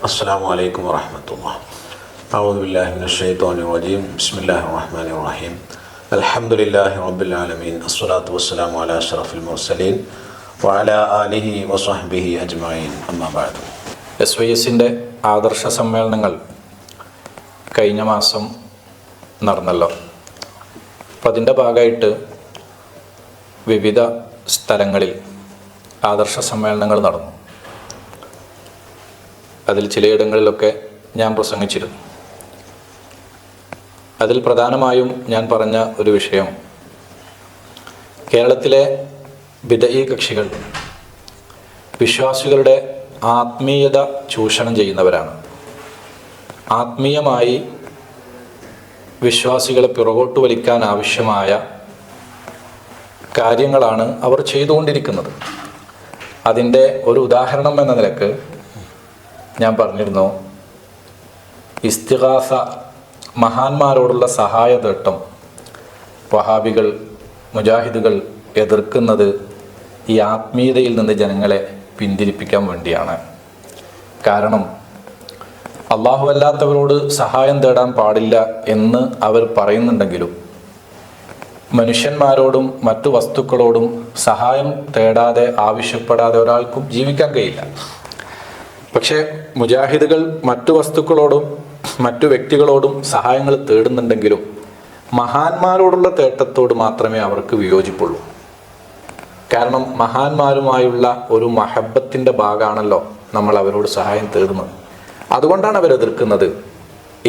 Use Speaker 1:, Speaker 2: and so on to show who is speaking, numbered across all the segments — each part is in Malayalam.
Speaker 1: അസ്സലാമു അലൈക്കും വറഹ്മത്തുള്ളാഹി. അഊദു ബില്ലാഹി മിനശ് ശൈത്വാനിർ റജീം. ബിസ്മില്ലാഹിർ റഹ്മാനിർ റഹീം. അൽഹംദുലില്ലാഹി റബ്ബിൽ ആലമീൻ. അസ്സലാത്തു വസ്സലാമു അലാ അഷ്റഫിൽ മുർസലീൻ വഅലാ ആലിഹി വസഹ്ബിഹി അജ്മഈൻ. അമ്മാ ബഅദ്.
Speaker 2: SYSന്റെ ആദർശ സമ്മേളനങ്ങൾ കഴിഞ്ഞ മാസം നടന്നല്ലോ. അപ്പം അതിൻ്റെ ഭാഗമായിട്ട് വിവിധ സ്ഥലങ്ങളിൽ ആദർശ സമ്മേളനങ്ങൾ നടന്നു. അതിൽ ചിലയിടങ്ങളിലൊക്കെ ഞാൻ പ്രസംഗിച്ചിരുന്നു. അതിൽ പ്രധാനമായും ഞാൻ പറഞ്ഞ ഒരു വിഷയം, കേരളത്തിലെ ബിദ്അഈ കക്ഷികൾ വിശ്വാസികളുടെ ആത്മീയത ചൂഷണം ചെയ്യുന്നവരാണ്. ആത്മീയമായി വിശ്വാസികളെ പിറകോട്ട് വലിക്കാൻ ആവശ്യമായ കാര്യങ്ങളാണ് അവർ ചെയ്തുകൊണ്ടിരിക്കുന്നത്. അതിൻ്റെ ഒരു ഉദാഹരണം എന്ന നിലക്ക് ഞാൻ പറഞ്ഞിരുന്നു, ഇസ്തിഗാസ, മഹാന്മാരോടുള്ള സഹായതേട്ടം വഹാബികൾ, മുജാഹിദുകൾ എതിർക്കുന്നത് ഈ ആത്മീയതയിൽ നിന്ന് ജനങ്ങളെ പിന്തിരിപ്പിക്കാൻ വേണ്ടിയാണ്. കാരണം അള്ളാഹു അല്ലാത്തവരോട് സഹായം തേടാൻ പാടില്ല എന്ന് അവർ പറയുന്നുണ്ടെങ്കിലും മനുഷ്യന്മാരോടും മറ്റു വസ്തുക്കളോടും സഹായം തേടാതെ, ആവശ്യപ്പെടാതെ ഒരാൾക്കും ജീവിക്കാൻ കഴിയില്ല. പക്ഷേ മുജാഹിദുകൾ മറ്റു വസ്തുക്കളോടും മറ്റു വ്യക്തികളോടും സഹായങ്ങൾ തേടുന്നുണ്ടെങ്കിലും മഹാന്മാരോടുള്ള തേട്ടത്തോട് മാത്രമേ അവർക്ക് വിയോജിപ്പുള്ളൂ. കാരണം മഹാന്മാരുമായുള്ള ഒരു മഹബത്തിൻ്റെ ഭാഗമാണല്ലോ നമ്മൾ അവരോട് സഹായം തേടുന്നത്. അതുകൊണ്ടാണ് അവരെതിർക്കുന്നത്.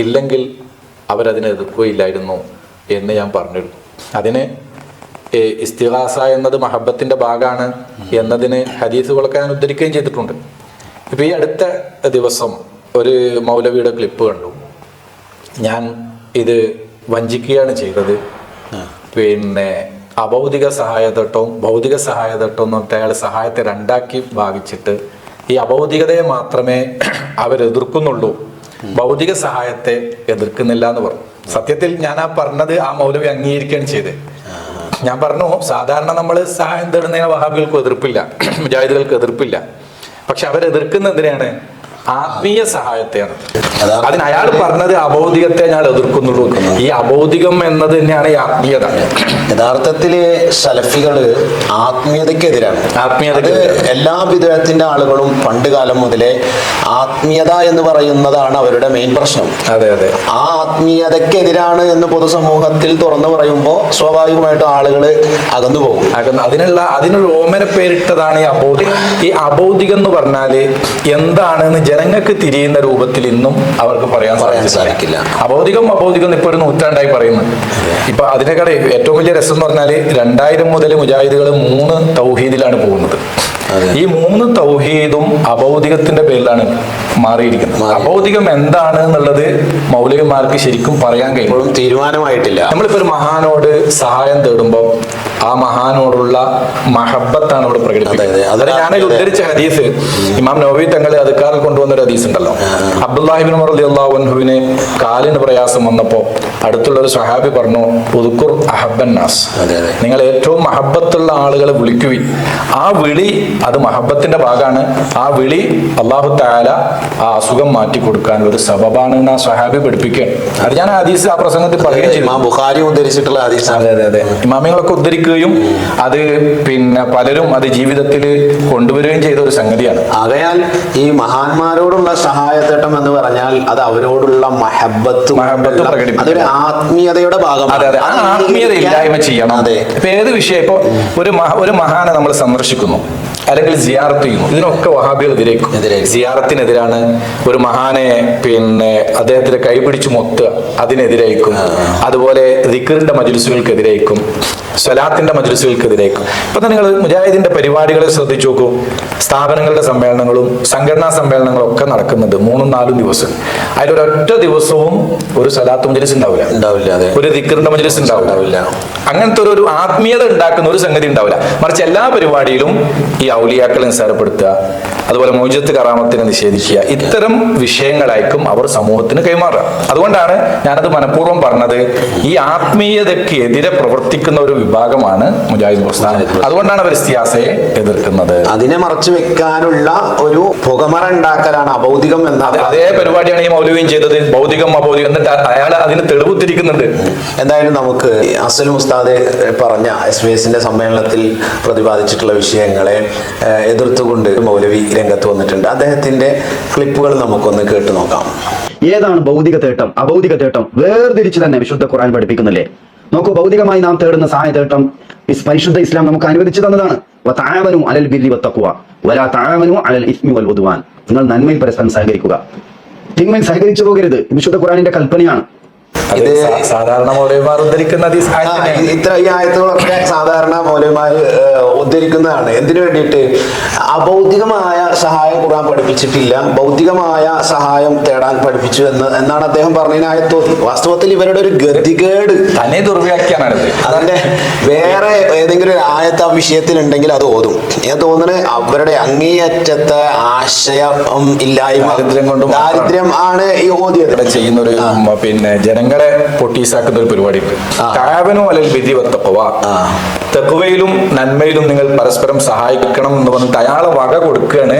Speaker 2: ഇല്ലെങ്കിൽ അവരതിനെ എതിർക്കുകയില്ലായിരുന്നു എന്ന് ഞാൻ പറഞ്ഞിരുന്നു. അതിന് ഇസ്തിഗാസ എന്നത് മഹബത്തിൻ്റെ ഭാഗമാണ് എന്നതിന് ഹദീസുകളൊക്കെ ഞാൻ ഉദ്ധരിക്കുകയും ചെയ്തിട്ടുണ്ട്. ഇപ്പം ഈ അടുത്ത ദിവസം ഒരു മൗലവിയുടെ ക്ലിപ്പ് കണ്ടു. ഞാൻ ഇത് വഞ്ചിക്കുകയാണ് ചെയ്തത്. പിന്നെ അഭൗതിക സഹായതട്ടവും ഭൗതിക സഹായതട്ടവും എന്ന് പറഞ്ഞിട്ട് അയാൾ സഹായത്തെ രണ്ടാക്കി ഭാഗിച്ചിട്ട് ഈ അഭൗതികതയെ മാത്രമേ അവരെതിർക്കുന്നുള്ളൂ, ഭൗതിക സഹായത്തെ എതിർക്കുന്നില്ല എന്ന് പറഞ്ഞു. സത്യത്തിൽ ഞാൻ ആ പറഞ്ഞത് ആ മൗലവി അംഗീകരിക്കുകയാണ് ചെയ്തത്. ഞാൻ പറഞ്ഞു, സാധാരണ നമ്മൾ സഹായം തേടുന്നതിന് വഹാബികൾക്ക് എതിർപ്പില്ല, മുജാഹിദുകൾക്ക് എതിർപ്പില്ല. പക്ഷെ അവരെതിർക്കുന്നതിനാണ് ആത്മീയ സഹായത്തെയാണ്. അതിന് അയാൾ പറഞ്ഞത് അഭൗതികത്തെ ഞാൻ എതിർക്കുന്നുള്ളൂ. ഈ അഭൗതികം എന്നത് തന്നെയാണ് ഈ ആത്മീയത.
Speaker 1: യഥാർത്ഥത്തില് സലഫികള് ആത്മീയതക്കെതിരാണ്.
Speaker 2: ആത്മീയത
Speaker 1: എല്ലാ വിധത്തിന്റെ ആളുകളും പണ്ട് കാലം മുതലേ ആത്മീയത എന്ന് പറയുന്നതാണ് അവരുടെ മെയിൻ പ്രശ്നം.
Speaker 2: അതെ അതെ,
Speaker 1: ആ ആത്മീയതക്കെതിരാണ് എന്ന് പൊതുസമൂഹത്തിൽ തുറന്നു പറയുമ്പോൾ സ്വാഭാവികമായിട്ടും ആളുകൾ അകന്നു പോകും.
Speaker 2: അതിനൊരു ഓമന പേരിട്ടതാണ് ഈ അഭൗതികം. ഈ അഭൗതികം എന്ന് പറഞ്ഞാല് എന്താണെന്ന് ജനങ്ങൾക്ക് തിരിയുന്ന രൂപത്തിൽ ഇന്നും അവർക്ക് പറയാൻ സാധിക്കില്ല. അഭൗതികം ഇപ്പൊ ഒരു നൂറ്റാണ്ടായി പറയുന്നു. ഇപ്പൊ അതിനേക്കാൾ ഏറ്റവും വലിയ രസം എന്ന് പറഞ്ഞാല് 2000 മുതൽ മുജാഹിദുകൾ 3 തൗഹീദിലാണ് പോകുന്നത്. ഈ 3 തൗഹീദും അഭൗതികത്തിന്റെ പേരിലാണ് മാറിയിരിക്കുന്നത്. അഭൗതികം എന്താണ് എന്നുള്ളത് മൗലവിമാർക്ക് ശരിക്കും പറയാൻ കഴിയും, തീരുമാനമായിട്ടില്ല. നമ്മളിപ്പോ ഒരു മഹാനോട് സഹായം തേടുമ്പോൾ ആ മഹാനോടുള്ള മഹബത്താണ് ഇവിടെ പ്രകടിപ്പിക്കുന്നത്. അതായത് ഞാനതിൽ ഉദ്ധരിച്ച ഹദീസ് ഇമാം നവവി തങ്ങൾ അദ്കാറിൽ കൊണ്ടുവന്ന ഒരു ഹദീസ് ഉണ്ടല്ലോ. അബ്ദുല്ലാഹി ഇബ്നു ഉമർ റളിയല്ലാഹു അൻഹുവിന് കാലിന് പ്രയാസം വന്നപ്പോൾ അടുത്തുള്ള ഒരു സ്വഹാബി പറഞ്ഞു, ഉദ്കുർ അഹബ്ബൻ നാസ്, നിങ്ങൾ ഏറ്റവും മഹബത്തുള്ള ആളുകളെ വിളിക്കുവിൻ. ആ വിളി അത് മഹബത്തിന്റെ ഭാഗമാണ്. ആ വിളി അല്ലാഹു തആല ആ അസുഖം മാറ്റി കൊടുക്കാൻ ഒരു സബബാണ് എന്ന് ആ സ്വഹാബി പഠിപ്പിക്കുകയാണ്. അത് ഞാൻ ഹദീസ് ആ പ്രസംഗത്തിൽ പറയുകയും ചെയ്തു.
Speaker 1: ഇമാം ബുഖാരി ഉദ്ധരിച്ചിട്ടുള്ള ഹദീസ്.
Speaker 2: അതെ അതെ അതെ, ഇമാമികളൊക്കെ ഉദ്ധരിക്കുകയും അത് പിന്നെ പലരും അത് ജീവിതത്തിൽ കൊണ്ടുവരികയും ചെയ്ത ഒരു സംഗതിയാണ്.
Speaker 1: ആകയാൽ ഈ മഹാന്മാരോടുള്ള സഹായത്തേട്ടം എന്ന് പറഞ്ഞാൽ അത് അവരോടുള്ള മഹബത്ത് പ്രകടിപ്പിക്കും. അതൊരു ആത്മീയതയുടെ ഭാഗമാണ്.
Speaker 2: അതെ അതെ, ആ ആത്മീയത ഇല്ലായ്മ ചെയ്യണം. അതെ, ഇപ്പൊ ഏത് വിഷയം, ഇപ്പൊ ഒരു മഹാനെ നമ്മൾ സന്ദർശിക്കുന്നു അല്ലെങ്കിൽ സിയാറത്ത് ചെയ്യുന്നു, ഇതിനൊക്കെ വഹാബികൾ എതിരേക്കും. സിയാറത്തിനെതിരാണ്. ഒരു മഹാനെ പിന്നെ അദ്ദേഹത്തിന്റെ കൈപിടിച്ചു മൊത്തുക, അതിനെതിരായിരിക്കും. അതുപോലെ ദിക്റിന്റെ മജ്ലിസുകൾക്കെതിരായിരിക്കും, സ്വലാത്തിന്റെ മജ്ലിസുകൾക്കെതിരായിരിക്കും. ഇപ്പൊ നിങ്ങൾ മുജാഹിദിന്റെ പരിപാടികളെ ശ്രദ്ധിച്ചു നോക്കൂ. സ്ഥാപനങ്ങളുടെ സമ്മേളനങ്ങളും സംഘടനാ സമ്മേളനങ്ങളും ഒക്കെ നടക്കുന്നുണ്ട് 3-4 ദിവസം. അതിലൊരൊറ്റ ദിവസവും ഒരു സ്വലാത്ത് മജ്ലിസ് ഉണ്ടാവില്ല, ഒരു ദിക്റിന്റെ മജ്ലിസ് ഉണ്ടാവില്ല. അങ്ങനത്തെ ഒരു ആത്മീയത ഉണ്ടാക്കുന്ന ഒരു സംഗതി ഉണ്ടാവില്ല. മറിച്ച് എല്ലാ പരിപാടിയിലും ഈ ഔലിയാക്കളെ നിസ്സാരപ്പെടുത്തുക, അതുപോലെ മൗജിദത്ത് കറാമത്തിനെ നിഷേധിക്കുക, ഇത്തരം വിഷയങ്ങളായിരിക്കും അവർ സമൂഹത്തിന് കൈമാറുക. അതുകൊണ്ടാണ് ഞാനത് മനഃപൂർവ്വം പറഞ്ഞത്. ഈ ആത്മീയതയ്ക്ക് എതിരെ പ്രവർത്തിക്കുന്ന ഒരു വിഭാഗമാണ് മുജാഹിദ് പ്രസ്ഥാനം. അതുകൊണ്ടാണ് അവർ ഇസ്തിഹാസയെ എതിർക്കുന്നത്.
Speaker 1: അതിനെ മറച്ചു വെക്കാനുള്ള ഒരു പുകമറ ഉണ്ടാക്കലാണ് അഭൗതികം എന്ന
Speaker 2: അതേ പരിപാടിയാണ് ഈ മൗലവിയും ചെയ്തത്. ഭൗതികം അഭൗതികം എന്നിട്ട് അയാൾ അതിന് തെളിവുത്തിരിക്കുന്നുണ്ട്.
Speaker 1: എന്തായാലും നമുക്ക് അസ്സൽ ഉസ്താദ് പറഞ്ഞ SBS സമ്മേളനത്തിൽ പ്രതിപാദിച്ചിട്ടുള്ള വിഷയങ്ങളെ എതിർത്തുകൊണ്ട് മൗലവി രംഗത്ത് വന്നിട്ടുണ്ട്. അദ്ദേഹത്തിന്റെ ക്ലിപ്പുകൾ നമുക്കൊന്ന് കേട്ടു നോക്കാം.
Speaker 3: ഏതാണ് ഭൗതിക തേട്ടം അഭൗതിക തേട്ടം വേർതിരിച്ച് തന്നെ വിശുദ്ധ ഖുർആൻ പഠിപ്പിക്കുന്നില്ലേ? നോക്കൂ, ഭൗതികമായി നാം തേടുന്ന സഹായ തേട്ടം പരിശുദ്ധ ഇസ്ലാം നമുക്ക് അനുവദിച്ചു തന്നതാണ്. വതആവനു അലൽ ബിർരി വത്തഖ്വ വലാ തആവനു അലൽ ഇസ്മി വൽ ഉദ്വാൻ. നിങ്ങൾ നന്മയിൽ പരസ്പരം സഹകരിക്കുക, തിന്മയിൽ സഹകരിച്ചു പോകരുത്. വിശുദ്ധ ഖുർആനിന്റെ കൽപ്പനയാണ്.
Speaker 2: ഇത് സാധാരണ മൗലവിമാർ ഉദ്ധരിക്കുന്ന
Speaker 1: ഇത്ര ഈ ആയത്തുകളൊക്കെ സാധാരണ മൗലവിമാർ ഉദ്ധരിക്കുന്നതാണ്. എന്തിനു വേണ്ടിയിട്ട്? അഭൗതികമായ സഹായം ഖുർആൻ പഠിപ്പിച്ചിട്ടില്ല, ഭൗതികമായ സഹായം തേടാൻ പഠിപ്പിച്ചു എന്നാണ് അദ്ദേഹം പറഞ്ഞതിന് ആയത്തോതി. വാസ്തവത്തിൽ ഇവരുടെ ഒരു ഗതികേട്
Speaker 2: തന്നെ ദുർവ്യാഖ്യാനാണിത്.
Speaker 1: അതിന്റെ വേറെ ഏതെങ്കിലും ഒരു ആയത്ത് ആ വിഷയത്തിൽ ഉണ്ടെങ്കിൽ അത് ഓതും. ഞാൻ തോന്നുന്നത് അവരുടെ അങ്ങേയറ്റത്തെ ആശയം ഇല്ലായ്മ, ദാരിദ്ര്യം ആണ് ഈ ഓതിയത്.
Speaker 2: ചെയ്യുന്ന ഒരു പിന്നെ ജനങ്ങളെ പൊട്ടീസാക്കുന്ന ഒരു പരിപാടി ഉണ്ട്. തആവനു അലൽ ബിർരി വത്തഖ്വ, തഖ്വയിലും നന്മയിലും നിങ്ങൾ പരസ്പരം സഹായിക്കണം എന്ന് പറഞ്ഞിട്ട് അയാളെ വക കൊടുക്കുകയാണ്.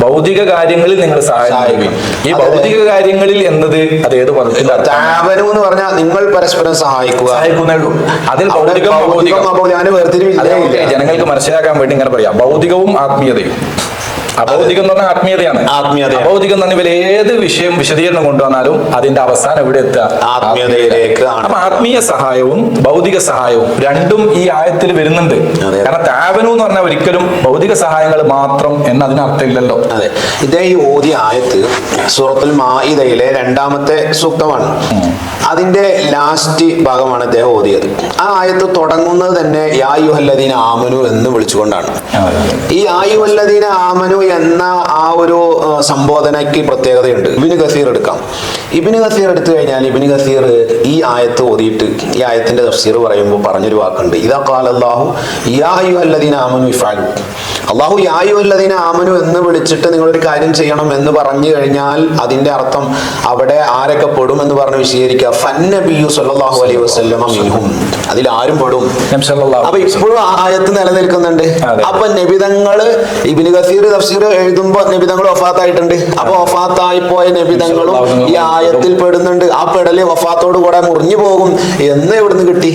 Speaker 2: ഭൗതിക കാര്യങ്ങളിൽ നിങ്ങൾ സഹായിക്കും. ഈ ഭൗതിക കാര്യങ്ങളിൽ എന്നത് അത് ഏത് പദത്തിന്റെ
Speaker 1: തആവനു എന്ന് പറഞ്ഞാൽ നിങ്ങൾ പരസ്പരം സഹായിക്കുന്നേ ഉള്ളൂ.
Speaker 2: അതിൽ ജനങ്ങൾക്ക് മനസ്സിലാക്കാൻ വേണ്ടി ഇങ്ങനെ പറയാം, ഭൗതികവും ആത്മീയതയും. അഭൗതികം എന്ന് പറഞ്ഞാൽ ആത്മീയതയാണ്. അഭൗതികം എന്ന് പറഞ്ഞാൽ ഏത് വിഷയം വിശദീകരണം കൊണ്ടുവന്നാലും അതിന്റെ അവസാനം എവിടെ എത്തുക?
Speaker 1: ആത്മീയതയിലേക്ക്.
Speaker 2: അപ്പൊ ആത്മീയ സഹായവും ഭൗതിക സഹായവും രണ്ടും ഈ ആയത്തിൽ വരുന്നുണ്ട്. കാരണം തആവനു എന്ന് പറഞ്ഞാൽ ഒരിക്കലും ഭൗതിക സഹായങ്ങൾ മാത്രം എന്ന് അതിനർത്ഥമില്ലല്ലോ.
Speaker 1: അതെ, ഇതേ ഈ ഓതിയ ആയത്ത് സൂറത്തുൽ മാഇദയിലെ 2-ാമത്തെ സൂക്തമാണ്. അതിന്റെ ലാസ്റ്റ് ഭാഗമാണ് അദ്ദേഹം ഓതിയത്. ആ ആയത്ത് തുടങ്ങുന്നത് തന്നെ യാ അയ്യുഹല്ലദീന ആമനു എന്ന് വിളിച്ചുകൊണ്ടാണ്. ഈ യാ അയ്യുഹല്ലദീന ആമനു എന്ന ആ ഒരു സംബോധനയ്ക്ക് പ്രത്യേകതയുണ്ട്. ഇബ്നു കസീർ എടുക്കാം. ഇബ്നു കസീർ എടുത്തു കഴിഞ്ഞാൽ ഇബ്നു കസീർ ഈ ആയത്ത് ഓതിയിട്ട് ഈ ആയത്തിന്റെ തഫ്സീർ പറയുമ്പോൾ പറഞ്ഞൊരു വാക്കുണ്ട്, ഇദാ ഖാല അല്ലാഹു യാ അയ്യുഹല്ലദീന ആമനു ഇഫ്അലു. അല്ലാഹു യാ അയ്യുഹല്ലദീന ആമനു എന്ന് വിളിച്ചിട്ട് നിങ്ങളൊരു കാര്യം ചെയ്യണം എന്ന് പറഞ്ഞു കഴിഞ്ഞാൽ അതിന്റെ അർത്ഥം അവിടെ ആരൊക്കെ പെടും എന്ന് പറഞ്ഞ് വിശദീകരിക്കുക. ഫന്നബിയ്യു സ്വല്ലല്ലാഹു അലൈഹി വസല്ലമ മിൻഹും, അതിൽ ആരും പെടും. അപ്പൊ ഇപ്പോഴും ആയത്ത് നിലനിൽക്കുന്നുണ്ട്. അപ്പൊ നബിതങ്ങള് ഇബ്നു കസീർ തഫ്സീർ എഴുതുമ്പോ നബിതങ്ങൾ വഫാത്തായിട്ടുണ്ട്. അപ്പൊ വഫാത്തായി പോയ നബിതങ്ങളും ഈ ആയത്തിൽ പെടുന്നുണ്ട്. ആ പെടല് വഫാത്തോട് കൂടെ മുറിഞ്ഞു പോകും എന്ന് എവിടുന്ന് കിട്ടി?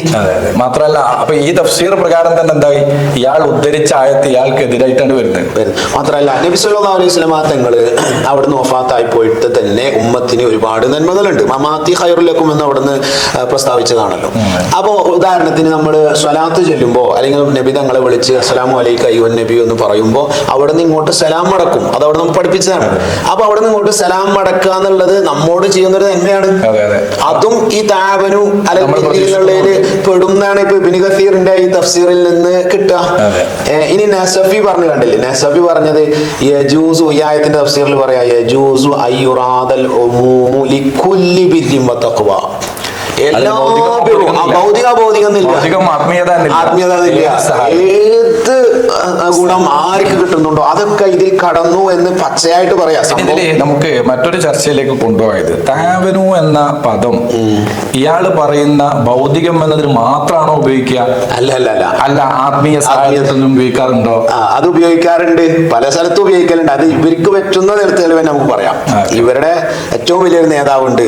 Speaker 2: മാത്രല്ല അപ്പൊ ഈ തഫ്സീർ പ്രകാരം തന്നെ എന്തായി, ഇയാൾ ഉദ്ധരിച്ച ആയത്ത് ഇയാൾക്ക് എതിരായിട്ടാണ് വരുന്നത്.
Speaker 1: മാത്രല്ല നബി സല്ലല്ലാഹു അലൈഹി വസല്ലം തങ്ങള് അവിടുന്ന് വഫാത്തായി പോയിട്ട് തന്നെ ഉമ്മത്തിന് ഒരുപാട് നന്മകളുണ്ട്. മമാത്തി ഖൈറുൽ ലക്കും എന്ന് അവിടുന്ന് പ്രസ്താവിച്ചതാണല്ലോ. അപ്പൊ ഉദാഹരണത്തിന് നമ്മൾ സ്വലാത്ത് ചൊല്ലുമ്പോ അല്ലെങ്കിൽ നബി തങ്ങളെ വിളിച്ച് അസ്സലാമു അലൈക അയ്യുഹൻ നബി എന്ന് പറയുമ്പോൾ അവിടുന്ന് ഇങ്ങോട്ട് സലാം മടക്കും. അത് അവിടെ നമുക്ക് പഠിപ്പിച്ചതാണ്. അപ്പൊ അവിടെ നിന്ന് ഇങ്ങോട്ട് സലാം മടക്കുക എന്നുള്ളത് നമ്മോട് ചെയ്യുന്നൊരു നന്മയാണ്. അതും ഈ തആവനു അലൽ ബിർരി എന്നുള്ളതിൽ പെടുന്നതാണ് ഇപ്പൊ ഇബ്നു കസീറിന്റെ ഈ തഫ്സീറിൽ നിന്ന് കിട്ടുക. ഇനി നസഫി പറഞ്ഞു കണ്ടില്ലേ, നസഫി പറഞ്ഞത് യജൂസു, ഈ ആയത്തിന്റെ തഫ്സീറിൽ പറയാ യജൂസു അയ്യുറാദൽ ഉമൂമു ലികുല്ലി ബിർരിൻ വതഖ്വ. ഏത് ഗുണം ആർക്ക് കിട്ടുന്നുണ്ടോ അതൊക്കെ ഇതിൽ കടന്നു എന്ന് പച്ചയായിട്ട് പറയാം.
Speaker 2: നമുക്ക് മറ്റൊരു ചർച്ചയിലേക്ക് കൊണ്ടുപോയത് തആവനു എന്ന പദം ഇയാള് പറയുന്ന ഭൗതികം എന്നതിന് മാത്രമാണോ ഉപയോഗിക്കുക? അല്ല, ആത്മീയ സഹായത്തിനും ഉപയോഗിക്കാറുണ്ടോ?
Speaker 1: അത് ഉപയോഗിക്കാറുണ്ട്, പല സ്ഥലത്തും ഉപയോഗിക്കലുണ്ട്. അത് ഇവർക്ക് പറ്റുന്ന തരത്തിൽ നമുക്ക് പറയാം. ഇവരുടെ ഏറ്റവും വലിയൊരു നേതാവുണ്ട്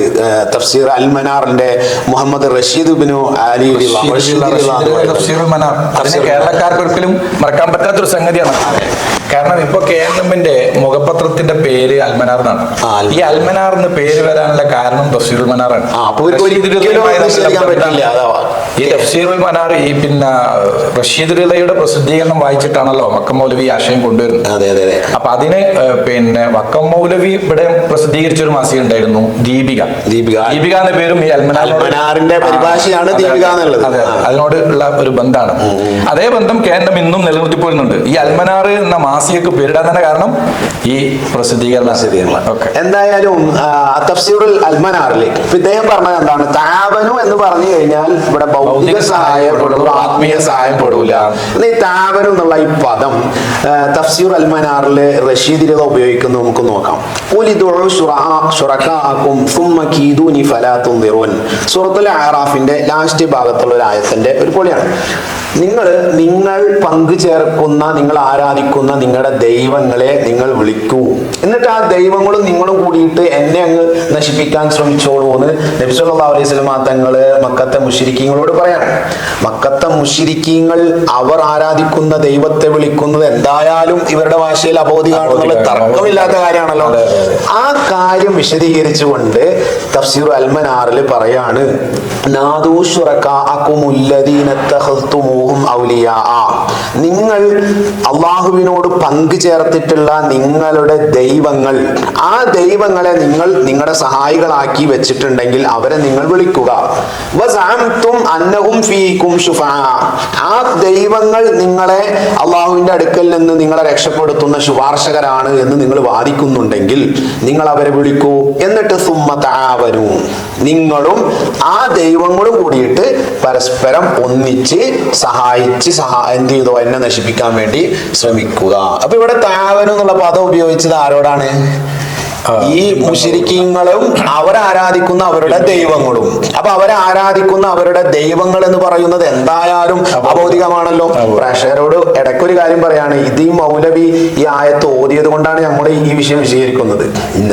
Speaker 1: തഫ്സീർ അൽ മനാറിന്റെ മുഹമ്മദ് റഷീദ് ഇബ്നു അലി
Speaker 2: കേരളക്കാർക്ക് ഒരിക്കലും മറക്കാൻ പറ്റാത്തൊരു സംഗതിയാണ്. കാരണം ഇപ്പൊ കേരളത്തിന്റെ മുഖപത്രത്തിന്റെ പേര് അൽമനാർ എന്നാണ്. ഈ അൽമനാർ എന്ന് പേര് വരാനുള്ള കാരണം തഫ്സീറുൽ മനാറാണ്. ഈ തഫ്സീറുൽ മനാർ ഈ പിന്നെ റഷീദ് റിളയുടെ പ്രസിദ്ധീകരണം വായിച്ചിട്ടാണല്ലോ വക്കം മൗലവി ആശയം കൊണ്ടുവരുന്നത്. അപ്പൊ അതിന് പിന്നെ വക്കം മൗലവി ഇവിടെ പ്രസിദ്ധീകരിച്ച ഒരു മാസിക ഉണ്ടായിരുന്നു, ദീപിക എന്ന പേരും ഈ
Speaker 1: അൽമനാറിന്റെ പരിഭാഷയാണ് ദീപിക എന്നുള്ളത്.
Speaker 2: അതിനോട് ഉള്ള ഒരു ബന്ധമാണ്. അതേ ബന്ധം കേന്ദ്രം ഇന്നും നിലനിർത്തി പോരുന്നുണ്ട്. ഈ അൽമനാർ എന്ന മാസികക്ക് പേരിടാൻ തന്നെ കാരണം ഈ പ്രസിദ്ധീകരണം.
Speaker 1: എന്തായാലും തഫ്സീറുൽ അൽമനാറിൽ ഇദ്ദേഹം പറഞ്ഞത് എന്താണ്? തആവനു എന്ന് പറഞ്ഞു കഴിഞ്ഞാൽ ഇവിടെ ഭൗതിക സഹായം പെടുള്ളൂ, ആത്മീയ സഹായം പെടൂല. ഈ താവനു എന്നുള്ള ഈ പദം തഫ്സീർ അൽ-മനാറിൽ റഷീദ് റിള ഉപയോഗിക്കുന്നത് നമുക്ക് നോക്കാം. സൂറത്തുൽ അഅറാഫിന്റെ ലാസ്റ്റ് ഭാഗത്തുള്ള ഒരു ആയത്തിന്റെ ഒരു പൊളിയാണ്. നിങ്ങൾ പങ്കു ചേർക്കുന്ന, നിങ്ങൾ ആരാധിക്കുന്ന നിങ്ങളുടെ ദൈവങ്ങളെ നിങ്ങൾ വിളിക്കൂ, എന്നിട്ട് ആ ദൈവങ്ങളും നിങ്ങളും കൂടിയിട്ട് എന്നെ അങ്ങ് നശിപ്പിക്കാൻ ശ്രമിച്ചോളൂ എന്ന് നബി സല്ലല്ലാഹു അലൈഹി വസല്ലം തങ്ങള് മക്കത്തെ മുശ്രിക്കീങ്ങളോട് പറയാണ്. മക്കത്തെ മുശ്രിക്കീങ്ങൾ അവർ ആരാധിക്കുന്ന ദൈവത്തെ വിളിക്കുന്നത് എന്തായാലും ഇവരുടെ ഭാഷയിൽ അബോധികാണെന്നുള്ള തർക്കമില്ലാത്ത കാര്യമാണല്ലോ. ആ കാര്യം വിശദീകരിച്ചുകൊണ്ട് തഫ്സീർ അൽ-മനാറിൽ പറയാണ്, നിങ്ങൾ അള്ളാഹുവിനോട് പങ്കു ചേർത്തിട്ടുള്ള നിങ്ങളുടെ ദൈവങ്ങൾ, ആ ദൈവങ്ങളെ നിങ്ങൾ നിങ്ങളുടെ സഹായികളാക്കി വെച്ചിട്ടുണ്ടെങ്കിൽ അവരെ നിങ്ങൾ വിളിക്കുക. ആ ദൈവങ്ങൾ നിങ്ങളെ അള്ളാഹുവിന്റെ അടുക്കൽ നിന്ന് നിങ്ങളെ രക്ഷപ്പെടുത്തുന്ന ശുപാർശകരാണ് എന്ന് നിങ്ങൾ വാദിക്കുന്നുണ്ടെങ്കിൽ നിങ്ങൾ അവരെ വിളിക്കൂ. എന്നിട്ട് സുമ്മതആവനു, നിങ്ങളും ആ ദൈവങ്ങളും കൂടിയിട്ട് പരസ്പരം ഒന്നിച്ച് സഹായിച്ച് എന്ത് ചെയ്തോ എന്നെ നശിപ്പിക്കാൻ വേണ്ടി ശ്രമിക്കുക. അപ്പൊ ഇവിടെ താവനു എന്നുള്ള പദം ഉപയോഗിച്ചത് ആരോടാണ്? ഈ മുശ്രിക്കീങ്ങളും അവരാരാധിക്കുന്ന അവരുടെ ദൈവങ്ങളും. അപ്പൊ അവരാരാധിക്കുന്ന അവരുടെ ദൈവങ്ങൾ എന്ന് പറയുന്നത് എന്തായാലും അബൗദികമാണല്ലോ. പ്രേക്ഷകരോട് ഇടയ്ക്കൊരു കാര്യം പറയാണ്, ഇത് ഈ മൗലവി ഈ ആയത്ത് ഓതിയത് കൊണ്ടാണ് നമ്മൾ ഈ വിഷയം വിശദീകരിക്കുന്നത്.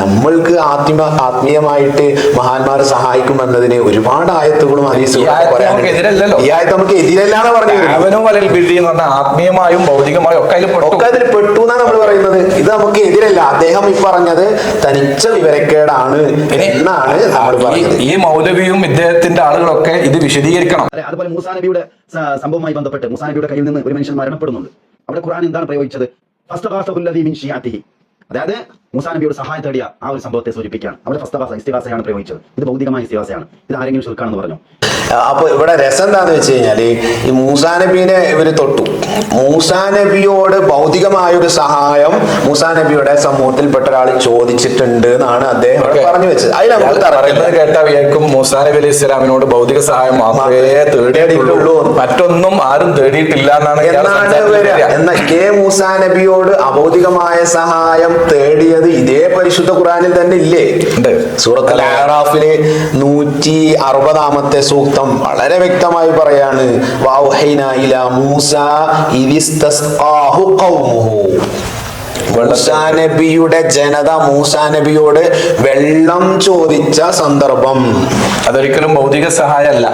Speaker 1: നമ്മൾക്ക് ആത്മീയമായിട്ട് മഹാന്മാരെ സഹായിക്കും എന്നതിന് ഒരുപാട് ആയത്തുകളും ഹദീസുകളും ഈ ആയത്ത് നമുക്ക് എതിരല്ലാന്ന് പറഞ്ഞു.
Speaker 2: ആത്മീയമായും ഭൗതികമായും ഒക്കെ
Speaker 1: അതിൽ പെട്ടു എന്നാണ് നമ്മൾ പറയുന്നത്. ഇത് നമുക്ക് എതിരല്ല. അദ്ദേഹം ഈ പറഞ്ഞത് തനിച്ച വിവരക്കേടാണ് എന്നാണ് നമ്മൾ പറയുന്നത്.
Speaker 2: ഈ മൗലവിയും ഇദ്ദേഹത്തിന്റെ ആളുകളൊക്കെ ഇത് വിശദീകരിക്കണം.
Speaker 3: അതുപോലെ മൂസാ നബിയുടെ സംഭവവുമായി ബന്ധപ്പെട്ട് മൂസാ നബിയുടെ കയ്യിൽ നിന്ന് ഒരു മനുഷ്യൻ മരണപ്പെടുന്നുണ്ട്. അവിടെ ഖുർആൻ എന്താണ് പ്രയോഗിച്ചത്? അതായത് മൂസാ നബിയുടെ സഹായം തേടിയ ആ ഒരു സംഭവത്തെ സൂചിപ്പിക്കുകയാണ്. അവിടെ ഇസ്തിഗാസയാണ് പ്രയോഗിച്ചത്. ഇത് ഭൗതികമായ ഇസ്തിഗാസയാണ്. ഇത് ആരെങ്കിലും ശിർക്കാണെന്ന് പറഞ്ഞു.
Speaker 1: അപ്പൊ ഇവിടെ രസം എന്താന്ന് വെച്ച് കഴിഞ്ഞാല് ഈ മൂസാ നബീനെ ഇവര് തൊട്ടു. മൂസാ നബിയോട് ഭൗതികമായൊരു സഹായം മൂസാ നബിയുടെ സമൂഹത്തിൽപ്പെട്ട ഒരാൾ ചോദിച്ചിട്ടുണ്ട് എന്നാണ് അദ്ദേഹം പറഞ്ഞു വെച്ചത്. അതിൽ നമുക്ക്
Speaker 2: കേട്ടാ വിചാരിക്കും മൂസാ നബി അലൈഹി ഇസ്ലാമിനോട് ഭൗതിക സഹായം മാത്രമേ തേടിയിട്ടുള്ളൂ, മറ്റൊന്നും ആരും തേടിയിട്ടില്ല എന്നാണ്.
Speaker 1: എന്നാൽ മൂസാ നബിയോട് അഭൗതികമായ സഹായം തേടിയത് ഇതേ പരിശുദ്ധ ഖുർആനിൽ തന്നെ ഇല്ലേ? സൂറത്തുൽ അഅറാഫിലെ 160-ാമത്തെ സൂക്തം വളരെ വ്യക്തമായി പറയാണ്, വൗഹൈനാ ഇലാ മൂസാ ഇദിസ്തസ്ഖാഹു ഖൗമുഹു. മൂസാ നബിയുടെ ജനത മൂസാ നബിയോട് വെള്ളം ചോദിച്ച സന്ദർഭം.
Speaker 2: അതൊരിക്കലും ഭൗതിക സഹായമല്ല.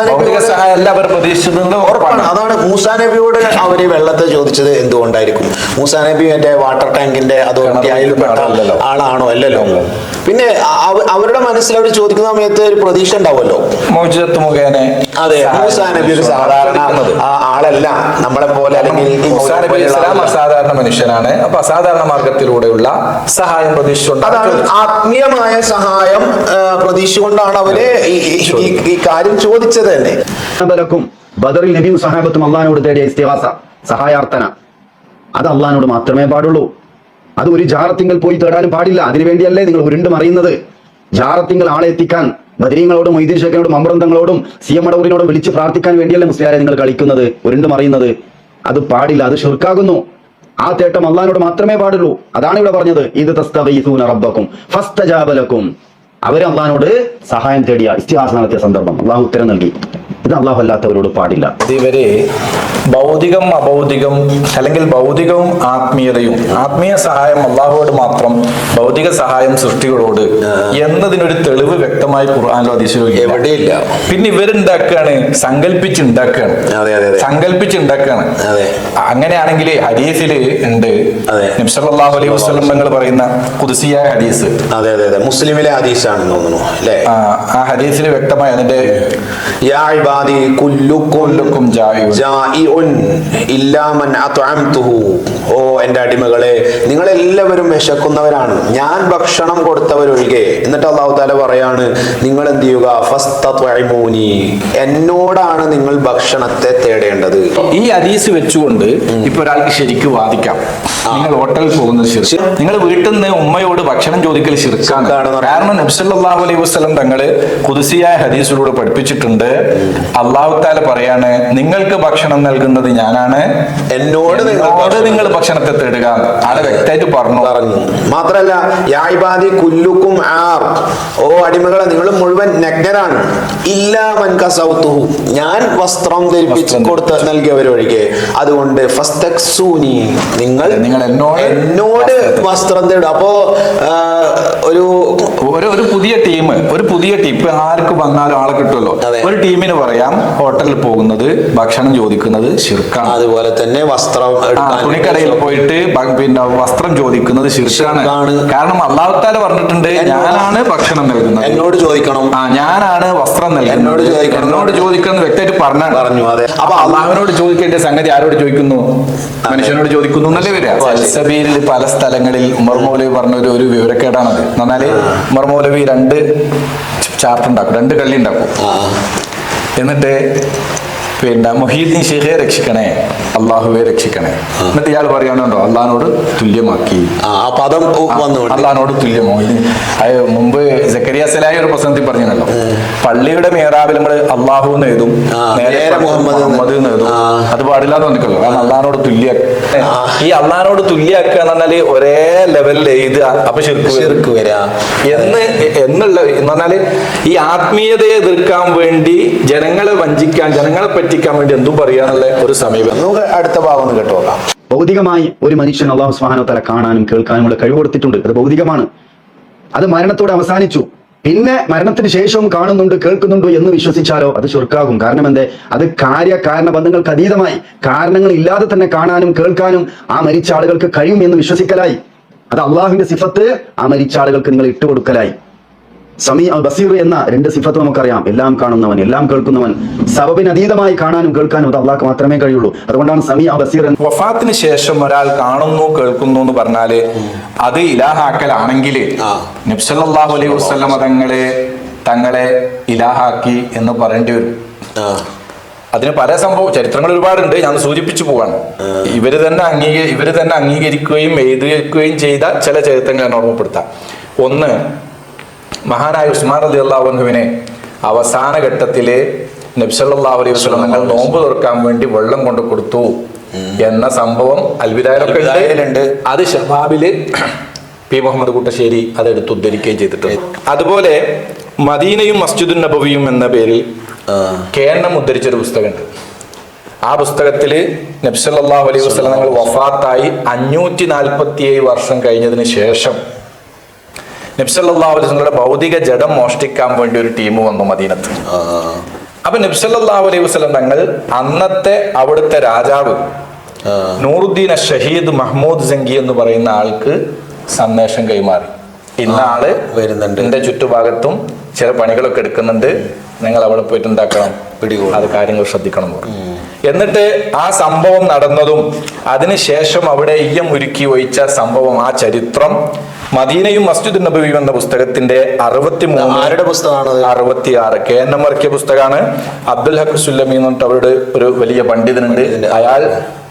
Speaker 2: ഭൗതിക സഹായമല്ല അവർ പ്രതീക്ഷിച്ചത് ഉറപ്പാണ്.
Speaker 1: അതാണ് മൂസാ നബിയോട് അവര് വെള്ളത്തെ ചോദിച്ചത് എന്തുകൊണ്ടായിരിക്കും? മൂസാ നബി എന്റെ വാട്ടർ ടാങ്കിന്റെ അതോറിറ്റിയായിൽപ്പെട്ട ആളാണോ? അല്ലല്ലോ. പിന്നെ അവരുടെ മനസ്സിൽ അവർ ചോദിക്കുന്ന സമയത്ത് ഒരു പ്രതീക്ഷ ഉണ്ടാവുമല്ലോ,
Speaker 2: മോചിതത്ത് മുഖേന.
Speaker 1: അതെ, മൂസാ നബി ഒരു സാധാരണ ആളല്ല, നമ്മളെ പോലെ. അല്ലെങ്കിൽ
Speaker 2: മൂസാ നബി ഇസ്ലാം അസാധാരണ മനുഷ്യനാണ്. അപ്പൊ അസാധാരണ മാർഗത്തിലൂടെയുള്ള സഹായം പ്രതീക്ഷിച്ചുകൊണ്ട്,
Speaker 1: അതാണ് ആത്മീയമായ സഹായം പ്രതീക്ഷിച്ചുകൊണ്ടാണ് അവര് ഈ കാര്യം ചോദിച്ചത് തന്നെ.
Speaker 3: ബദറിൽ നബിയും സഹാബത്തും അള്ളാഹിനോട് തേടിയ ഇസ്തിഗാസ, സഹായാർത്ഥന, അത് അള്ളാഹിനോട് മാത്രമേ പാടുള്ളൂ. അത് ഒരു ജാറത്തിങ്കൽ പോയി തേടാനും പാടില്ല. അതിനുവേണ്ടിയല്ലേ നിങ്ങൾ ഉരുണ്ട് മറിയുന്നത്? ജാറത്തിങ്കൽ ആളെ എത്തിക്കാൻ ബദരീങ്ങളോടും മൊയ്തീൻ ഷേഖിനോടും അമ്രന്തങ്ങളോടും സി എം അടൂരിനോടും വിളിച്ച് പ്രാർത്ഥിക്കാൻ വേണ്ടിയല്ലേ മുസ്ലിയാരെ നിങ്ങൾ കളിക്കുന്നത്, ഉരുണ്ട് മറിയുന്നത്? അത് പാടില്ല, അത് ശിർക്കാകുന്നു. ആ തേട്ടം അള്ളാഹിനോട് മാത്രമേ പാടുള്ളൂ. അതാണ് ഇവിടെ പറഞ്ഞത്, ഇത് തസ്തഗീസൂന റബ്ബക്കും ഫസ്തജാബ ലക്കും. അവര് അള്ളാഹിനോട് സഹായം തേടിയ ഇസ്തിഹാസ നടത്തിയ സന്ദർഭം അള്ളാഹു ഉത്തരം നൽകി. ഇത് അള്ളാഹു അല്ലാത്തവരോട് പാടില്ല.
Speaker 2: ഇവര് ഭൗതികം അഭൗതികം, അല്ലെങ്കിൽ ഭൗതികവും ആത്മീയതയും, ആത്മീയ സഹായം അള്ളാഹുവോട് മാത്രം, ഭൗതിക സഹായം സൃഷ്ടികളോട് എന്നതിനൊരു തെളിവ് വ്യക്തമായി ഖുർആനിലോ ഹദീസിലോ
Speaker 1: എവിടെയില്ല.
Speaker 2: പിന്നെ ഇവരുണ്ടാക്കുകയാണ്, സങ്കല്പിച്ചുണ്ടാക്കുകയാണ്. അങ്ങനെയാണെങ്കിൽ ഹദീസിൽ ഉണ്ട്, നബി സല്ലല്ലാഹു അലൈഹി വസല്ലം തങ്ങൾ പറയുന്ന ഖുദ്സിയായ ഹദീസ്,
Speaker 1: മുസ്ലിമിലെ ഹദീസാണെന്ന് തോന്നുന്നു അല്ലേ?
Speaker 2: ആ ഹദീസിൽ വ്യക്തമായി അതിന്റെ
Speaker 1: യാ ഇബാദി കുല്ലുക്കും ജാഇഉൻ ഇല്ലാ മൻ അത്അംതുഹു. ഓ എന്റെ അടിമകളെ, നിങ്ങൾ എല്ലാവരും വിശക്കുന്നവരാണ്, ഞാൻ ഭക്ഷണം കൊടുത്തവരൊഴികെ. എന്നിട്ട് അല്ലാഹു തആല പറയാണ്, നിങ്ങൾ എന്ത് ചെയ്യുക, ഫസ്തത്വഇമൂനി, എന്നോടാണ് നിങ്ങൾ ഭക്ഷണത്തെ തേടേണ്ടത്.
Speaker 2: ഈ ഹദീസ് വെച്ചുകൊണ്ട് ഇപ്പൊ ഒരാൾക്ക് ശരിക്കും വാദിക്കാം, നിങ്ങൾ ഹോട്ടലിൽ പോകുന്നത് ശിർക്ക്, നിങ്ങൾ വീട്ടിൽ നിന്ന് ഉമ്മയോട് ഭക്ഷണം ചോദിക്കൽ ശിർക്കാണ്. കാരണം നബി സല്ലല്ലാഹു അലൈഹി വസല്ലം തങ്ങള് ഖുദ്സിയായ ഹദീസിലൂടെ പഠിപ്പിച്ചിട്ടുണ്ട്, അല്ലാഹു തആല പറയാണ്, നിങ്ങൾക്ക് ഭക്ഷണം നൽകുന്നത് ഞാനാണ്,
Speaker 1: എന്നോട്
Speaker 2: നിങ്ങൾ ഭക്ഷണത്തെ തേടുക. ആളെ വ്യക്തമായിട്ട് പറഞ്ഞു.
Speaker 1: മാത്രല്ല യാ ഇബാദി കുല്ലുക്കും ആർ, ഓ അടിമകളെ നിങ്ങൾ മുഴുവൻ നഗ്നരാണ്, ഇല്ലാ മൻ കസൗതുഹു, ഞാൻ വസ്ത്രം ധരിപ്പിച്ച് കൊടുത്ത് നൽകിയവരൊഴികെ. അതുകൊണ്ട് ഫസ്തക്സൂനി, നിങ്ങൾ എന്നോട് വസ്ത്രം തേടും. അപ്പോ
Speaker 2: ഒരു പുതിയ ടീം ഇപ്പൊ ആർക്ക് വന്നാലും ആളെ കിട്ടുമല്ലോ. ഒരു ടീമിന് പറയാം ഹോട്ടലിൽ പോകുന്നത്, ഭക്ഷണം ചോദിക്കുന്നത് ശിർക്കാണ്.
Speaker 1: അതുപോലെ തന്നെ വസ്ത്രം
Speaker 2: തുണിക്കടയിൽ പോയിട്ട് പിന്നെ വസ്ത്രം ചോദിക്കുന്നത് ശിർക്കാണ്. കാരണം അല്ലാഹു തആല പറഞ്ഞിട്ടുണ്ട്, ഞാനാണ് ഭക്ഷണം നൽകുന്നത്,
Speaker 1: എന്നോട് ചോദിക്കണം.
Speaker 2: ഞാനാണ് വസ്ത്രം നൽകുന്നത്, എന്നോട് ചോദിക്കണം വ്യക്തമായിട്ട് പറഞ്ഞു. അപ്പൊ അള്ളാഹുവിനോട് ചോദിക്കേണ്ട സംഗതി ആരോട് ചോദിക്കുന്നു? മനുഷ്യനോട് ചോദിക്കുന്നു എന്നല്ലേ വരിക. ഫൽസഫയിൽ പല സ്ഥലങ്ങളിൽ ഉമർ മൗലവി പറഞ്ഞ ഒരു വിവരക്കേടാണത്. എന്ന് പറഞ്ഞാല് ഉമർ മൗലവി 2 ചാർട്ട് ഉണ്ടാക്കും, 2 കള്ളി ഉണ്ടാക്കും. എന്നിട്ട് പിന്നെ മുഹീദ്ദീൻ ശൈഖെ രക്ഷിക്കണേ, അള്ളാഹുവെ രക്ഷിക്കണേ. എന്നിട്ട് ഇയാൾ പറയാനുണ്ടോ അള്ളാഹിനോട് തുല്യമാക്കി, അള്ളാഹിനോട് തുല്യമോ? മുമ്പ് സക്കരിയ സലാഹി ഒരു പ്രസംഗത്തിൽ പറഞ്ഞല്ലോ, പള്ളിയുടെ മേറാബിൽ നമ്മൾ അള്ളാഹു എന്ന് എഴുതും, നേരെ മുഹമ്മദ് എന്ന് എഴുതും. അത് പാടില്ലാന്ന് തോന്നിക്കല്ലോ. കാരണം അള്ളാഹിനോട് ഈ അള്ളാഹിനോട് തുല്യാക്കുക എന്ന് പറഞ്ഞാല് ഒരേ ലെവലിൽ എഴുതുക, അപ്പൊ ശിർക്ക് വരിക എന്നുള്ള എന്ന് പറഞ്ഞാല് ഈ ആത്മീയതയെ എതിർക്കാൻ വേണ്ടി, ജനങ്ങളെ വഞ്ചിക്കാൻ, ജനങ്ങളെ പറ്റിക്കാൻ വേണ്ടി എന്തും പറയാനുള്ള ഒരു സമീപനം.
Speaker 1: നമുക്ക് അടുത്ത ഭാഗം ഒന്ന് കേട്ടോക്കാം.
Speaker 3: ഭൗതികമായി ഒരു മനുഷ്യൻ അല്ലാഹു സുബ്ഹാനഹു വ തആല കാണാനും കേൾക്കാനുമുള്ള കഴിവ് കൊടുത്തിട്ടുണ്ട്. അത് ഭൗതികമാണ്. അത് മരണത്തോടെ അവസാനിച്ചു. പിന്നെ മരണത്തിന് ശേഷവും കാണുന്നുണ്ട്, കേൾക്കുന്നുണ്ട് എന്ന് വിശ്വസിച്ചാലോ അത് ശിർക്കാകും. കാരണം എന്തേ? അത് കാരണ ബന്ധങ്ങൾക്ക് അതീതമായി, കാരണങ്ങൾ ഇല്ലാതെ തന്നെ കാണാനും കേൾക്കാനും ആ മരിച്ച ആളുകൾക്ക് കഴിയും എന്ന് വിശ്വസിക്കലായി. അത് അള്ളാഹുവിന്റെ സിഫത്ത് ആ മരിച്ച ആളുകൾക്ക് നിങ്ങൾ ഇട്ടുകൊടുക്കലായി. സമീ ബസീർ എന്ന 2 സിഫത്ത് നമുക്കറിയാം. എല്ലാം കാണുന്നവൻ, എല്ലാം കേൾക്കുന്നവൻ. സബബിന് അതീതമായി കാണാനും കേൾക്കാനും അത് അള്ളാഹ്ക്ക് മാത്രമേ കഴിയുള്ളൂ. അതുകൊണ്ടാണ് സമീ ബസീർ.
Speaker 2: വഫാത്തിന് ശേഷം ഒരാൾ കാണുന്നു കേൾക്കുന്നു എന്ന് പറഞ്ഞാല് അത് ഇലാഹാക്കലാണെങ്കിൽ നബി സല്ലല്ലാഹു അലൈഹി വസല്ലം തങ്ങളെ ഇലാഹാക്കി എന്ന് പറയേണ്ടി വരും. അതിന് പല ചരിത്രങ്ങൾ ഒരുപാടുണ്ട്, ഞാൻ സൂചിപ്പിച്ചു പോവാണ്. ഇവര് തന്നെ അംഗീകരിക്കുകയും എഴുതുകയും ചെയ്ത ചില ചരിത്രങ്ങൾ ഞാൻ ഓർമ്മപ്പെടുത്താം. ഒന്ന്, മഹാനായ ഉസ്മാൻ റളിയല്ലാഹു അൻഹുവിനെ അവസാന ഘട്ടത്തില് നബി സല്ലല്ലാഹു അലൈഹി വസല്ലം തങ്ങൾ നോമ്പ് തുറക്കാൻ വേണ്ടി വെള്ളം കൊണ്ട് കൊടുത്തു എന്ന സംഭവം അൽവിദായിലുണ്ട്. അത് ഷബാബില് പി മുഹമ്മദ് കുട്ടശ്ശേരി അതെടുത്ത് ഉദ്ധരിക്കുകയും ചെയ്തിട്ടുണ്ട്. അതുപോലെ മദീനയും മസ്ജിദുൻ നബവിയും എന്ന പേരിൽ കേരളം ഉദ്ധരിച്ചൊരു പുസ്തകമുണ്ട്. ആ പുസ്തകത്തില് നബി സല്ലല്ലാഹു അലൈഹി വസല്ലം തങ്ങൾ വഫാത്തായി 547 വർഷം കഴിഞ്ഞതിന് ശേഷം നബി സല്ലല്ലാഹു അലൈഹി വസല്ലമയുടെ ഭൗതിക ജഡം മോഷ്ടിക്കാൻ വേണ്ടി ഒരു ടീം വന്നു മദീനത്ത്. അപ്പൊ നബി സല്ലല്ലാഹു അലൈഹി വസല്ലം തങ്ങൾ അന്നത്തെ അവിടുത്തെ രാജാവ് നൂറുദ്ദീൻ ഷഹീദ് മഹ്മൂദ് ജംഗി എന്ന് പറയുന്ന ആൾക്ക് സന്ദേശം കൈമാറി, ഇന്ന ആള് വരുന്നുണ്ട്, എന്റെ ചുറ്റുഭാഗത്തും ചില പണികളൊക്കെ എടുക്കുന്നുണ്ട്, നിങ്ങൾ അവിടെ പോയിട്ട് എന്താക്കണം, അത് കാര്യങ്ങൾ ശ്രദ്ധിക്കണം. എന്നിട്ട് ആ സംഭവം നടന്നതും അതിനുശേഷം അവിടെ ഈയം ഉരുക്കി ഒഴിച്ച സംഭവം, ആ ചരിത്രം മദീനയും മസ്ജിദുൻ നബവിയും എന്ന പുസ്തകത്തിന്റെ 63 പുസ്തകമാണ്, 66 കേന്ദ്രം ഇറക്കിയ പുസ്തകമാണ്. അബ്ദുൽ ഹഖ് സുല്ലമി എന്ന് പറഞ്ഞിട്ട് അവരുടെ ഒരു വലിയ പണ്ഡിതനുണ്ട്. അയാൾ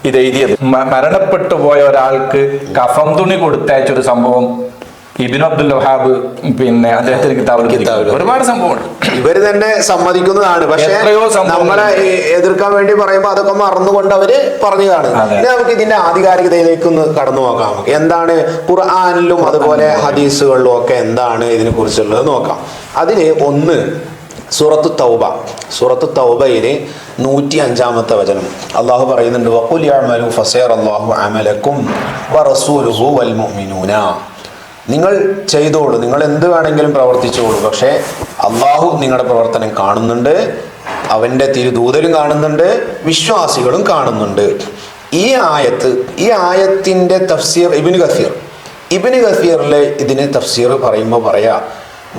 Speaker 2: ഇത് എഴുതിയത് മരണപ്പെട്ടു പോയ ഒരാൾക്ക് കഫം തുണി കൊടുത്തയച്ചൊരു സംഭവം ഇബ്നു അബ്ദുൽ വഹാബ് പിന്നെ അദ്ദേഹത്തിന് കിതാബിൽ ഒരുപാട് സംഭവമാണ്.
Speaker 1: ഇവര് തന്നെ സമ്മതിക്കുന്നതാണ്. പക്ഷെ നമ്മളെ എതിർക്കാൻ വേണ്ടി പറയുമ്പോൾ അതൊക്കെ മറന്നുകൊണ്ട് അവര് പറഞ്ഞതാണ്. നമുക്ക് ഇതിന്റെ ആധികാരികതയിലേക്ക് ഒന്ന് കടന്നു നോക്കാം. എന്താണ് ഖുർആനിലും അതുപോലെ ഹദീസുകളിലും ഒക്കെ എന്താണ് ഇതിനെ കുറിച്ചുള്ളത് നോക്കാം. അതില് ഒന്ന് സൂറത്തു തൗബയിലെ 105-ാമത്തെ വചനം അള്ളാഹു പറയുന്നുണ്ട്, വഖുൽ യഅമലു ഫസയറല്ലാഹു അമലക്കും വറസൂലുഹു വൽ മുഅ്മിനൂന. നിങ്ങൾ ചെയ്തോളൂ, നിങ്ങൾ എന്ത് വേണമെങ്കിലും പ്രവർത്തിച്ചോളൂ, പക്ഷേ അള്ളാഹു നിങ്ങളുടെ പ്രവർത്തനം കാണുന്നുണ്ട്, അവൻ്റെ തിരുദൂതരും കാണുന്നുണ്ട്, വിശ്വാസികളും കാണുന്നുണ്ട്. ഈ ആയത്തിൻ്റെ തഫ്സീർ ഇബ്നു കസീറിലെ ഇതിന് തഫ്സീർ പറയുമ്പോൾ പറയാ,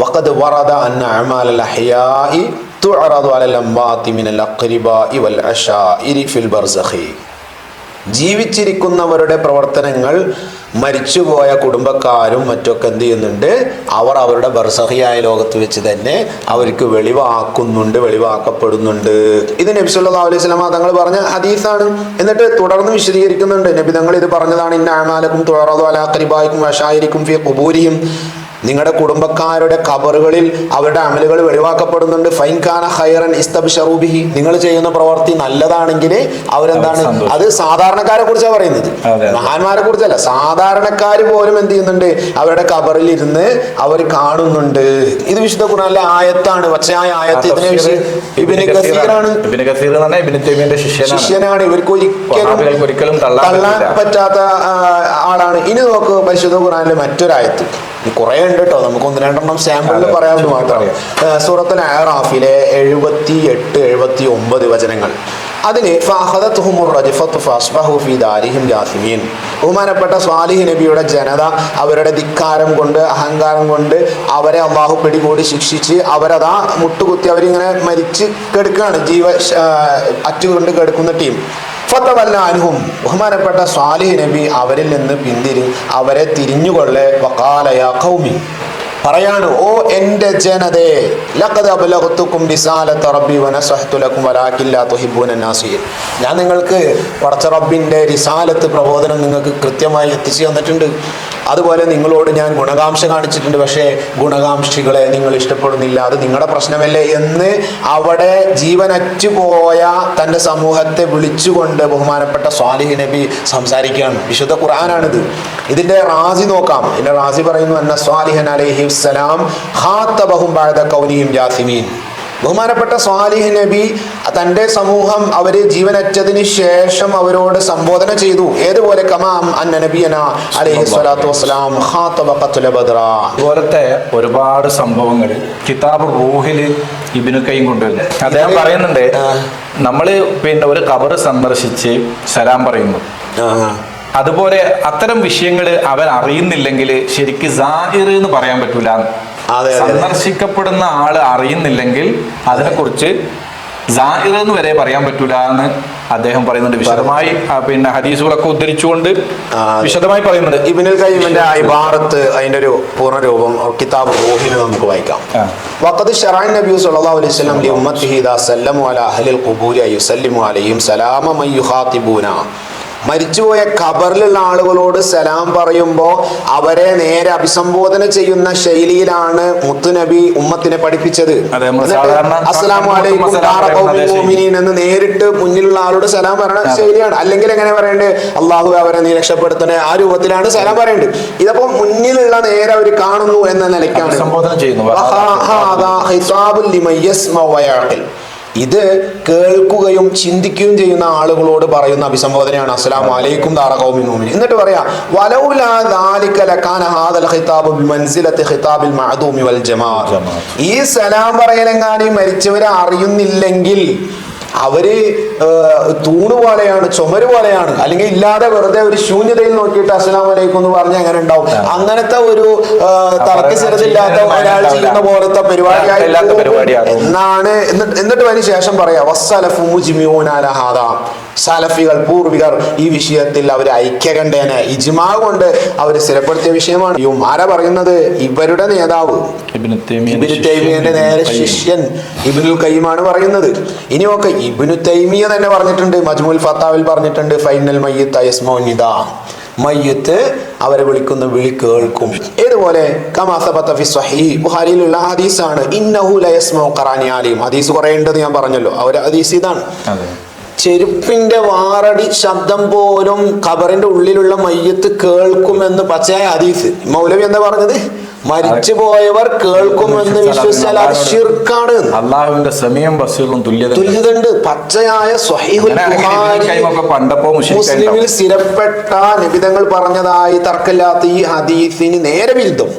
Speaker 1: വഖദ് വറദ അന്ന അഅമാലൽ അഹ്യാഇ തുഅറദു അലൽ അംവാതി മിനൽ അഖ്രിബാഇ വൽ അശാഇരി ഫിൽ ബർസഖി. ജീവിച്ചിരിക്കുന്നവരുടെ പ്രവർത്തനങ്ങൾ മരിച്ചുപോയ കുടുംബക്കാരും മറ്റൊക്കെ എന്ത് ചെയ്യുന്നുണ്ട്, അവർ അവരുടെ ബർസഹിയായ ലോകത്ത് വെച്ച് തന്നെ അവർക്ക് വെളിവാക്കപ്പെടുന്നുണ്ട്. ഇത് നബി സല്ലല്ലാഹു അലൈഹി വസല്ലം തങ്ങൾ പറഞ്ഞ ഹദീസാണ്. എന്നിട്ട് തുടർന്ന് വിശദീകരിക്കുന്നുണ്ട്. നബി തങ്ങൾ ഇത് പറഞ്ഞതാണ്, ഇന്ന അഅമാലക്കും തുഅറദു അലാ ഖരിബായിക്കും വശായിരിക്കും ഫീ ഖുബൂരിഹിം. നിങ്ങളുടെ കുടുംബക്കാരുടെ ഖബറുകളിൽ അവരുടെ അമലുകൾ വെളിവാക്കപ്പെടുന്നുണ്ട്. ഫൈൻ കാന ഖൈറൻ ഇസ്തബ്ശറൂ ബിഹി, നിങ്ങൾ ചെയ്യുന്ന പ്രവൃത്തി നല്ലതാണെങ്കിൽ അവരെന്താണ്, അത് സാധാരണക്കാരെ കുറിച്ചാണ് പറയുന്നത്, മഹാന്മാരെ കുറിച്ചല്ല. സാധാരണക്കാർ പോലും എന്ത് ചെയ്യുന്നുണ്ട്, അവരുടെ ഖബറിൽ ഇരുന്ന് അവർ കാണുന്നുണ്ട്. ഇത് വിശുദ്ധ ഖുർആനിലെ ആയത്താണ്. പക്ഷേ ആ ആയത്ത് ഇബ്നു കസീറാണ്, ശിഷ്യനാണ്. ഇവർക്ക് ഒരിക്കലും തള്ളാൻ പറ്റാത്ത ആളാണ്. ഇനി നോക്ക് പരിശുദ്ധ ഖുർആനിലെ മറ്റൊരായത്ത്. കുറെ ഉണ്ട് കേട്ടോ, നമുക്ക് 1-2 സാമ്പിളിൽ പറയാമെന്ന് മാത്രം. സൂറത്തുൽ അഅറാഫിലെ 78-79 വചനങ്ങൾ. അതിന് ബഹുമാനപ്പെട്ട സ്വാലിഹ് നബിയുടെ ജനത അവരുടെ ധിക്കാരം കൊണ്ട് അഹങ്കാരം കൊണ്ട് അവരെ അള്ളാഹു പിടികൂടി ശിക്ഷിച്ച് അവരതാ മുട്ടുകുത്തി അവരിങ്ങനെ മരിച്ച് കിടക്കുകയാണ്, അറ്റുകൊണ്ട് കിടക്കുന്ന ടീം. ഫതവല്ലാൻഹും, ബഹുമാനപ്പെട്ട സ്വാലിഹ് നബി അവരിൽ നിന്ന് അവരെ തിരിഞ്ഞുകൊള്ളെ വഖാല യാ ഖൗമി, പറയാണ്, ഓ എന്റെ ജനതേ, ലഖദ് അബ്ലഗ്തുകും റിസാലത റബ്ബി വനസഹ്തു ലക്കും വലാകിൻ ലാ തുഹിബ്ബൂന നാസിഹിൻ, ഞാൻ നിങ്ങൾക്ക് പടച്ച റബ്ബിന്റെ റിസാലത്ത് പ്രബോധനം നിങ്ങൾക്ക് കൃത്യമായി എത്തിച്ചു തന്നിട്ടുണ്ട്. അതുപോലെ നിങ്ങളോട് ഞാൻ ഗുണകാംക്ഷ കാണിച്ചിട്ടുണ്ട്, പക്ഷേ ഗുണകാംക്ഷികളെ നിങ്ങൾ ഇഷ്ടപ്പെടുന്നില്ല, അത് നിങ്ങളുടെ പ്രശ്നമല്ലേ എന്ന് അവിടെ ജീവനറ്റുപോയ തൻ്റെ സമൂഹത്തെ വിളിച്ചുകൊണ്ട് ബഹുമാനപ്പെട്ട സ്വാലിഹ് നബി സംസാരിക്കുകയാണ്. വിശുദ്ധ ഖുർആനാണിത്. ഇതിന്റെ റാസി നോക്കാം. ഇതിന്റെ റാസി പറയുന്നു, അന്ന സ്വാലിഹൻ അലൈഹി സലാം ഖാതബഹും ബഅദ കൗനിഹിം ജാസിമീൻ. ബഹുമാനപ്പെട്ട സ്വാലിഹ് നബി തൻ്റെ സമൂഹം അവര് ജീവനറ്റതിന് ശേഷം അവരോട് സംബോധന ചെയ്തു. ഏതുപോലെ കമാം അന്ന നബിയന അലൈഹി സ്വലാത്തു വസ്സലാം ഖാതബ ഖത്ല ബദ്റ.
Speaker 2: ഇതുപോലത്തെ ഒരുപാട് സംഭവങ്ങൾ കിതാബ് റൂഹില് ഇബ്നു ഖയ്യിം കൊണ്ടുവരുന്നു. അദ്ദേഹം പറയുന്നുണ്ട്, നമ്മള് ഒരു ഖബർ സന്ദർശിച്ച് സലാം പറയുന്നു, അതുപോലെ അത്തരം വിഷയങ്ങൾ അവൻ അറിയുന്നില്ലെങ്കിൽ ശരിക്ക് സാഹിർ എന്ന് പറയാൻ പറ്റൂല. സന്ദർശിക്കപ്പെടുന്ന ആള് അറിയുന്നില്ലെങ്കിൽ അതിനെക്കുറിച്ച് സാഹിർ എന്ന് വരെ പറയാൻ പറ്റൂല എന്ന് അദ്ദേഹം പറയുന്നുണ്ട്. വിശദമായി ഹദീസുകളൊക്കെ ഉദ്ധരിച്ചുകൊണ്ട് വിശദമായി പറയുന്നുണ്ട്.
Speaker 1: ഇബ്നുൽ ഖയ്യിമിന്റെ ഇബാറത്ത് അതിന്റെ ഒരു പൂർണ്ണരൂപം കിതാബ് റൂഹിൽ നമുക്ക് വായിക്കാം. വഖദ് ശറഅ നബി സല്ലല്ലാഹു അലൈഹി വസല്ലം ലി ഉമ്മത്തിഹി ഇദാ സല്ലമു അലാ അഹ്ലിൽ ഖുബൂരി അയ്യുസല്ലിമു അലൈഹിം സലാമ മൻ യുഖാതിബൂന. മരിച്ചുപോയ ഖബറിലുള്ള ആളുകളോട് സലാം പറയുമ്പോൾ അവരെ നേരെ അഭിസംബോധന ചെയ്യുന്ന ശൈലിയിലാണ് മുത്തുനബി ഉമ്മത്തിനെ പഠിപ്പിച്ചത്. അസ്സലാമു അലൈക്കും ദാറ ഖൗമിൽ മുഅ്മിനീൻ എന്ന് നേരിട്ട് മുന്നിലുള്ള ആളോട് സലാം പറയുന്ന ശൈലിയാണ്. അല്ലെങ്കിൽ എങ്ങനെ പറയേണ്ടത്, അള്ളാഹു അവരെ നീ രക്ഷപ്പെടുത്തണേ, ആ രൂപത്തിലാണ് സലാം പറയേണ്ടത്. ഇതപ്പോ മുന്നിലുള്ള നേരെ അവർ കാണുന്നു എന്ന നിലയ്ക്കാണ്
Speaker 2: സംബോധന ചെയ്യുന്നു.
Speaker 1: ഇത് കേൾക്കുകയും ചിന്തിക്കുകയും ചെയ്യുന്ന ആളുകളോട് പറയുന്ന അഭിസംബോധനയാണ് അസ്സലാമു അലൈക്കും ദാറ ഖൗമിൻ മുഅ്മിനീൻ. എന്നിട്ട് പറയാ, വലൗലാ ദാലിക ലകാന ഹാദൽ ഖിതാബു ബിമൻസിലത്തി ഖിതാബിൽ മഅദൂമി വൽ ജമാഅ. ഈ സലാം പറയലെങ്ങാനും മരിച്ചവരെ അറിയുന്നില്ലെങ്കിൽ അവര് തൂണ് പോലെയാണ്, ചുമര് പോലെയാണ്, അല്ലെങ്കിൽ ഇല്ലാതെ വെറുതെ ഒരു ശൂന്യതയിൽ നോക്കിയിട്ട് അസ്സലാമു അലൈക്കും എന്ന് പറഞ്ഞാൽ എങ്ങനെ ഉണ്ടാവും? അങ്ങനത്തെ ഒരു തർക്കശരത്തില്ലാത്ത ഒരാൾ ചെയ്യുന്ന പോലത്തെ പരിപാടിയായി എന്നാണ്. എന്നിട്ട് അതിന് ശേഷം പറയാ, വസ്സലഫു മുജ്മിഊന അലാ ഹാദാ. സലഫികൾ പൂർവികർ ഈ വിഷയത്തിൽ അവർ ഐക്യകണ്ഠേന ഇജ്മാ കൊണ്ട് അവർ സ്ഥിരപ്പെടുത്തിയ വിഷയമാണ്. ആരാ പറയുന്നത്? ഇവരുടെ നേതാവ് ഇബ്നു തൈമിയയുടെ നേരെ ശിഷ്യൻ ഇബ്നുൽ ഖയ്യിമാണ് പറയുന്നത്. ഇനി ഒക്കെ ഇബ്നു തൈമിയ തന്നെ പറഞ്ഞിട്ടുണ്ട്, മജ്മുൽ ഫത്താവിൽ പറഞ്ഞിട്ടുണ്ട്, ഫൈനൽ മയ്യിത്ത് യസ്മഉ നിദാ, മയ്യിത്ത് അവരെ വിളിക്കുന്ന വിളി കേൾക്കും. ഏതുപോലെ കമാ സബത ഫി സ്വഹീഹ്, ബുഖാരിയിലുള്ള ഹദീസാണ്, ഇന്നഹു ലയസ്മഉ ഖറാനി ആലിം. ഹദീസ് കുറേ ഉണ്ടെന്ന് ഞാൻ പറഞ്ഞല്ലോ, അവരെ ഹദീസ് ഇതാണ്. ചെരുപ്പിന്റെ വാറടി ശബ്ദം പോലും ഖബറിന്റെ ഉള്ളിലുള്ള മയ്യത്ത് കേൾക്കുമെന്ന് പച്ചയായ ഹദീസ്. മൗലവി എന്താ പറഞ്ഞത്? മരിച്ചുപോയവർ കേൾക്കുമെന്ന് വിശ്വസിച്ചാൽ അത് ശിർക്കാണ്.
Speaker 2: അല്ലാഹുവിന്റെ സമയം ബസീറും
Speaker 1: തുല്യതയുണ്ട്. പച്ചയായ സ്വഹീഹുൽ ബുഖാരി മുസ്ലിമിൽ സ്ഥിരപ്പെട്ട നിബിധങ്ങൾ പറഞ്ഞതായി തർക്കമില്ലാത്ത ഈ ഹദീസിന് നേരെ വിരുദ്ധം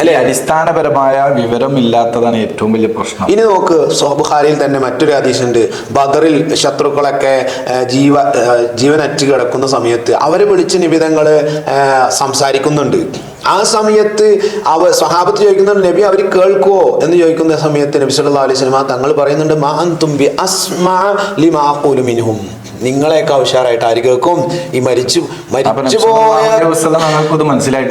Speaker 2: അല്ലെ? അടിസ്ഥാനപരമായ വിവരമില്ലാത്തതാണ് ഏറ്റവും വലിയ പ്രശ്നം.
Speaker 1: ഇനി നോക്ക്, ബുഖാരിയിൽ തന്നെ മറ്റൊരു ഹദീസ് ഉണ്ട്. ബദറിൽ ശത്രുക്കളൊക്കെ ജീവനറ്റ് കിടക്കുന്ന സമയത്ത് അവരെ വിളിച്ച് നിബിധങ്ങള് സംസാരിക്കുന്നുണ്ട്. ആ സമയത്ത് സ്വഹാബത്ത് ചോദിക്കുന്നുണ്ട്, നബി അവർ കേൾക്കുവോ എന്ന് ചോദിക്കുന്ന സമയത്ത് നബി സല്ലല്ലാഹു അലൈഹി വസല്ലം തങ്ങൾ പറയുന്നുണ്ട്, മാ അൻതും ബി അസ്മാ ലിമാ അഖൂലു മിൻഹും. നിങ്ങളെയൊക്കെ ഉഷാറായിട്ട് ആര് കേൾക്കും? ഈ മരിച്ചുപോയ മനസ്സിലായി.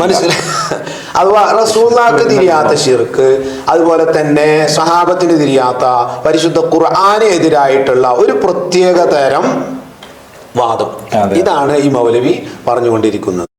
Speaker 1: അഥവാ റസൂലുള്ളാഹിക്ക് തിരിയാത്ത ശിർക്ക്, അതുപോലെ തന്നെ സ്വഹാബത്തിന് തിരിയാത്ത പരിശുദ്ധ ഖുർആന് എതിരായിട്ടുള്ള ഒരു പ്രത്യേക തരം വാദം, ഇതാണ് ഈ മൗലവി പറഞ്ഞുകൊണ്ടിരിക്കുന്നത്.